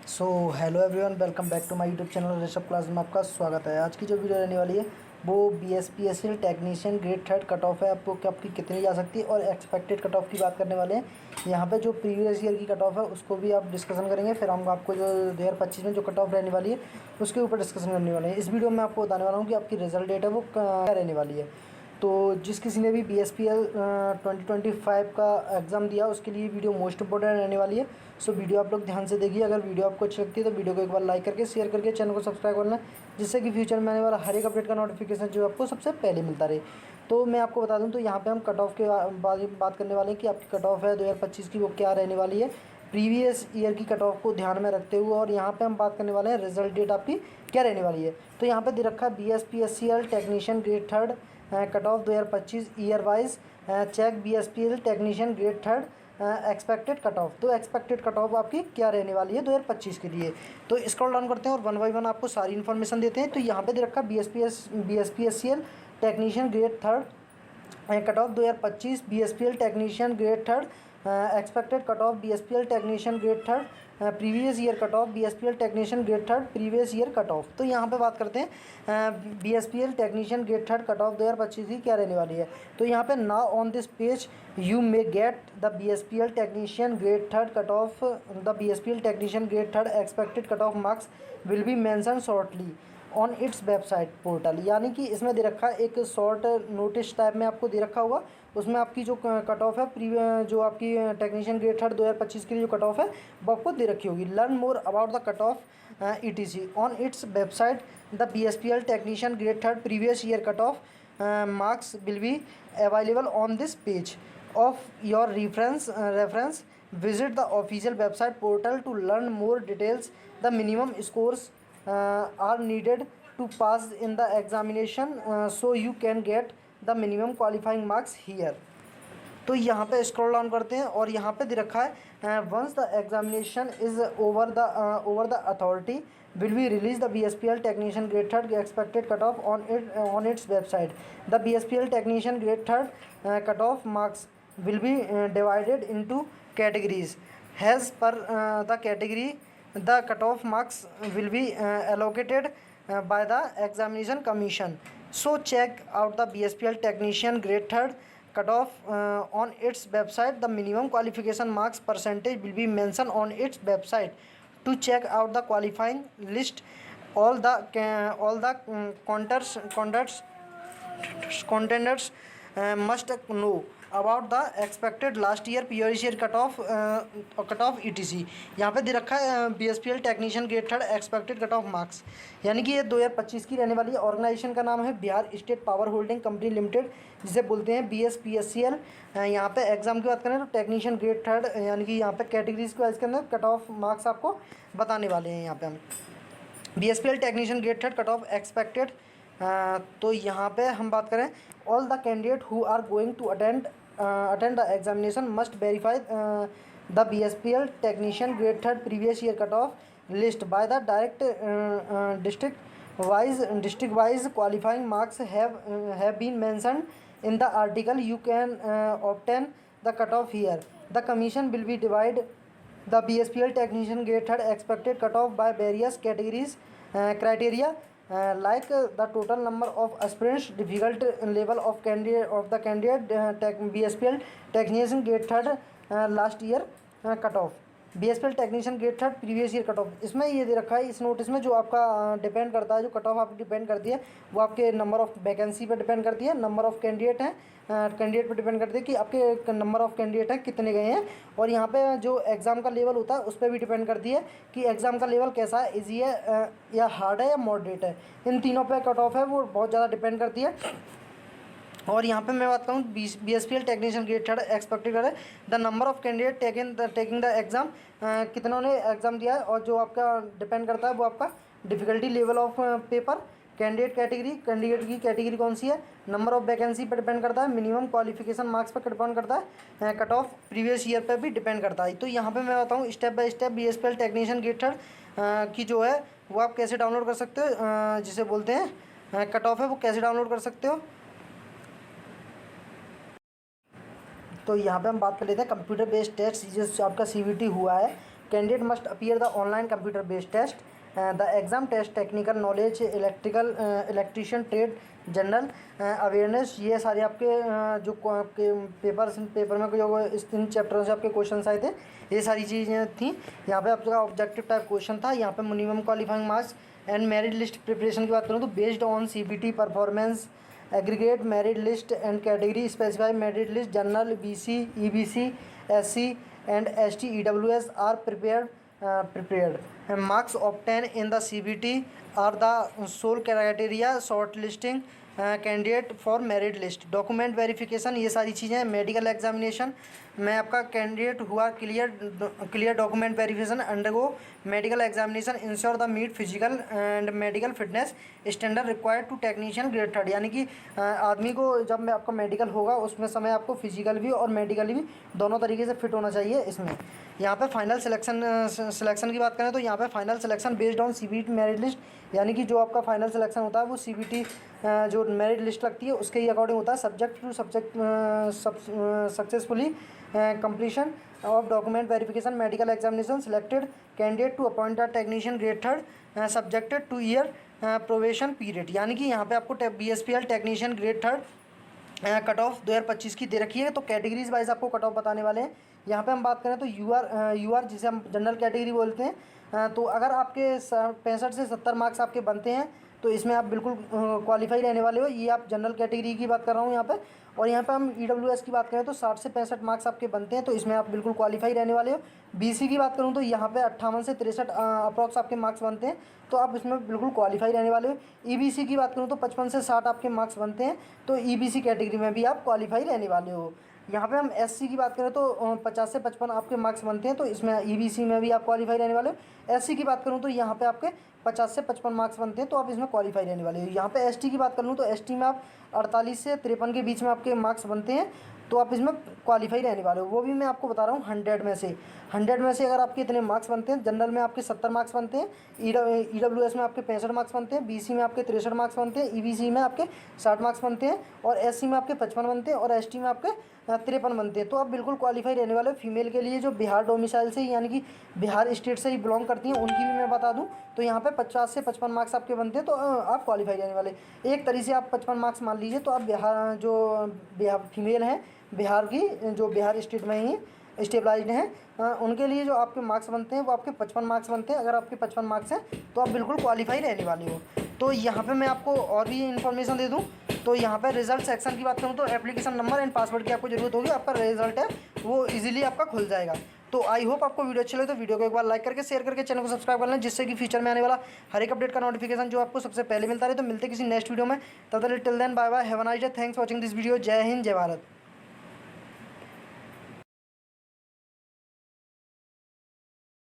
So hello everyone, welcome back to my YouTube channel Rishabh class में आपका स्वागत है। आज की जो वीडियो रहने वाली है वो BSPSL technician grade third cut of है आपको कि आपकी कितनी जा सकती है और एक्सपेक्टेड कट ऑफ की बात करने वाले हैं। यहाँ पे जो प्रीवियस ईयर की कट ऑफ है उसको भी आप डिस्कशन करेंगे, फिर हम आपको जो 2025 में जो कट ऑफ रहने वाली है उसके ऊपर डिस्कशन करने वाले हैं। इस वीडियो में आपको बताने वाला हूँ कि आपकी रिजल्ट डेट है वो क्या रहने वाली है। तो जिस किसी ने भी BSPL 2025 का एग्ज़ाम दिया उसके लिए वीडियो मोस्ट इंपॉर्टेंट रहने वाली है। सो वीडियो आप लोग ध्यान से देखिए। अगर वीडियो आपको अच्छी लगती है तो वीडियो को एक बार लाइक करके शेयर करके चैनल को सब्सक्राइब करना, जिससे कि फ्यूचर में आने वाला हर एक अपडेट का नोटिफिकेशन जो आपको सबसे पहले मिलता रहे। तो मैं आपको बता दूं तो यहाँ पे हम कट ऑफ के बारे में बात करने वाले हैं कि आपकी कट ऑफ है 2025 की वो क्या रहने वाली है प्रीवियस ईयर की कट ऑफ को ध्यान में रखते हुए। और यहाँ पे हम बात करने वाले हैं रिजल्ट डेट आपकी क्या रहने वाली है। तो यहाँ पे दे रखा है BSPSCL technician grade third cut off 2025 year wise check BSPL technician grade third expected cut off. तो एक्सपेक्टेड कट ऑफ आपकी क्या रहने वाली है 2025 के लिए। तो स्क्रॉल डाउन करते हैं और वन बाई वन आपको सारी इन्फॉर्मेशन देते हैं। तो यहाँ पे दे रखा BSPSCL technician grade third cut off 2025 BSPL technician grade third expected cut of BSPL technician grade third previous year cut of BSPL technician grade third previous year cut off. तो यहाँ पे बात करते हैं BSPL technician grade third cut off 2025 की क्या रहने वाली है। तो यहाँ पे now on this page you may get the BSPL technician grade third cut of the BSPL technician grade third expected cut off marks will be mention shortly on its website portal. यानी कि इसमें दे रखा है एक short notice type में आपको दे रखा होगा, उसमें आपकी जो कट ऑफ है जो आपकी टेक्नीशियन ग्रेड थर्ड 2025 के लिए जो कट ऑफ है वो आपको दे रखी होगी। Learn more about the cut of ETC on its website. The BSPL technician grade third previous year cut of marks will be available on this page of your reference. Visit the official website portal to learn more details. The minimum scores are needed to pass in the examination, so you can get the minimum qualifying marks here. तो यहाँ पे scroll down करते हैं और यहाँ पे दे रखा है once the examination is over the authority will be release the BSPL technician grade third expected cut off on its website. The BSPL technician grade third cut off marks will be divided into categories has per the category the cutoff marks will be allocated by the examination commission. So check out the BSPL technician grade third cutoff on its website. The minimum qualification marks percentage will be mentioned on its website. To check out the qualifying list, all the contenders must know about the expected last year previous year cut of ETC। यहाँ पे दे रखा है BSPL technician grade third expected cut off marks, यानी कि ये 2025 की रहने वाली है। ऑर्गेनाइजेशन का नाम है Bihar state power holding company limited, जिसे बोलते हैं BSPSCL। यहाँ पे एग्जाम की बात करें तो टेक्नीशियन ग्रेड थर्ड यानी कि यहाँ पे कैटेगरीज के वाइज के अंदर कट ऑफ मार्क्स आपको बताने वाले हैं। यहाँ पे हम BSPL technician grade third cut off expected. तो यहाँ पे हम बात करें all the candidate who are going to attend the examination must verify the BSPL technician grade third previous year cut off list by the direct district wise qualifying marks have been mentioned in the article. You can obtain the cut off here. The commission will be divide the BSPL technician grade third expected cutoff by various categories criteria like the total number of aspirants, difficult level of the candidate BSPL technician grade third last year cutoff, BSPL technician grade third previous year cut of. इसमें ये दे रखा है इस notice में जो आपका depend करता है, जो कट ऑफ आपकी डिपेंड करती है वो आपके नंबर ऑफ वैकेंसी पर डिपेंड करती है, नंबर ऑफ कैंडिडेट हैं कैंडिडेट पर डिपेंड करती है कि आपके नंबर ऑफ कैंडिडेट हैं कितने गए हैं। और यहाँ पे जो एग्ज़ाम का लेवल होता है उस पर भी डिपेंड करती है कि एग्ज़ाम का लेवल कैसा है, ईजी है या हार्ड है या मॉडरेट है। इन तीनों पे कट ऑफ है वो बहुत ज़्यादा डिपेंड करती है। और यहाँ पे मैं बात करूँ BSPL technician grade third expected है the number of candidate taking the exam, कितनों ने एग्ज़ाम दिया है। और जो आपका डिपेंड करता है वो आपका difficulty level of paper, candidate की कैटेगरी कौन सी है, नंबर ऑफ वैकेंसी पर डिपेंड करता है, मिनिमम क्वालिफिकेशन मार्क्स पर डिपेंड करता है, कट ऑफ प्रीवियस ईयर पर भी डिपेंड करता है। तो यहाँ पे मैं बताऊँ step by step BSPL technician grade third की जो है वो आप कैसे डाउनलोड कर सकते हो, जिसे बोलते हैं कट ऑफ है वो कैसे डाउनलोड कर सकते हो। तो यहाँ पे हम बात कर लेते हैं कंप्यूटर बेस्ड टेस्ट, जिससे आपका CVT हुआ है candidate must appear the online computer based test, the exam test, technical knowledge, electrician trade, general awareness. ये सारे आपके जो आपके पेपर में जो इन चैप्टरों से आपके क्वेश्चन आए थे, ये सारी चीज़ें थी। यहाँ पे आपका ऑब्जेक्टिव टाइप क्वेश्चन था। यहाँ पे minimum qualifying marks and merit list preparation की बात करूँ तो based on CBT performance, aggregate merit list and category specified merit list, general, BC, EBC, SC and ST, EWS are prepared. Marks obtained in the CBT are the sole criteria shortlisting candidate for merit list. Document verification, ये सारी चीज़ें। Medical examination में आपका candidate हुआ clear document verification, undergo medical examination, ensure the meet physical and medical fitness standard required to technician grade 3। यानी कि आदमी को जब में आपका मेडिकल होगा उसमें समय आपको फिजिकल भी और मेडिकली भी दोनों तरीके से फिट होना चाहिए इसमें। यहाँ पे फाइनल सिलेक्शन की बात करें तो यहाँ पे final selection based on CBT merit list, यानी कि जो आपका फाइनल सिलेक्शन होता है वो CBT जो मेरिट लिस्ट लगती है उसके ही अकॉर्डिंग होता है। Subject to successfully completion of document verification medical examination selected candidate to appoint a technician grade 3 subjected to year probation period. यानी कि यहाँ पे आपको BSPL technician grade 3 cut off 2025 की दे रखी है। तो कैटेगरीज वाइज आपको कट ऑफ बताने वाले हैं। यहाँ पे हम बात करें तो UR जिसे हम जनरल कैटेगरी बोलते हैं, तो अगर आपके 65 से 70 मार्क्स आपके बनते हैं तो इसमें आप बिल्कुल क्वालिफाई रहने वाले हो। ये आप जनरल कैटेगरी की बात कर रहा हूँ यहाँ पे। और यहाँ पे हम EWS की बात करें तो 60 से 65 मार्क्स आपके बनते हैं तो इसमें आप बिल्कुल क्वालिफाई रहने वाले हो। BC की बात करूँ तो यहाँ पे 58 से 63 अप्रॉक्स आपके मार्क्स बनते हैं तो आप इसमें बिल्कुल क्वालिफाई रहने वाले हो। EBC की बात करूँ तो 55 से 60 आपके मार्क्स बनते हैं तो EBC कैटेगरी में भी आप क्वालिफाई रहने वाले हो। यहाँ पे हम SC की बात करें तो 50 से 55 आपके मार्क्स बनते हैं तो इसमें EBC में भी आप क्वालिफाई रहने वाले हो। SC की बात करूँ तो यहाँ पे आपके 50 से 55 मार्क्स बनते हैं तो आप इसमें क्वालिफाई रहने वाले हो। यहाँ पे ST की बात कर लूँ तो ST में आप 48 से 53 के बीच में आपके मार्क्स बनते हैं तो आप इसमें क्वालिफाई रहने वाले हो। वो भी मैं आपको बता रहा हूँ 100 में से अगर आपके इतने मार्क्स बनते हैं, जनरल में आपके 70 मार्क्स बनते हैं, EWS में आपके 65 मार्क्स बनते हैं, BC में आपके 63 मार्क्स बनते हैं, EBC में आपके 60 मार्क्स बनते हैं और SC में आपके 55 बनते हैं और ST में आपके 53 बनते हैं तो आप बिल्कुल क्वालिफाई रहने वाले हो। फीमेल के लिए जो बिहार डोमिसाइल से यानी कि बिहार स्टेट से ही बिलोंग करती हैं उनकी भी मैं बता दूं तो यहाँ पे 50 से 55 मार्क्स आपके बनते हैं तो आप क्वालिफाई रहने वाले। एक तरीके से आप 55 मार्क्स मान लीजिए तो आप बिहार फीमेल हैं, बिहार की जो बिहार स्टेट में ही स्टेबलाइज्ड हैं, उनके लिए जो आपके मार्क्स बनते हैं वो आपके 55 मार्क्स बनते हैं। अगर आपके 55 मार्क्स हैं तो आप बिल्कुल क्वालिफाई रहने वाले हो। तो यहाँ पे मैं आपको और भी इन्फॉर्मेशन दे दूँ तो यहाँ पर रिजल्ट सेक्शन की बात करूँ तो एप्लीकेशन नंबर एंड पासवर्ड की आपको जरूरत होगी। आपका रिजल्ट है वो इजीली आपका खुल जाएगा। तो आई होप आपको वीडियो अच्छी लगे तो वीडियो को एक बार लाइक करके शेयर करके चैनल को सब्सक्राइब कर लें जिससे कि फ्यूचर में आने वाला हर एक अपडेट का नोटिफिकेशन जो आपको सबसे पहले मिलता रहे। तो मिलते किसी नेक्स्ट वीडियो में, तब तक till then bye bye, have a nice day, thanks for watching this video. जय हिंद, जय भारत।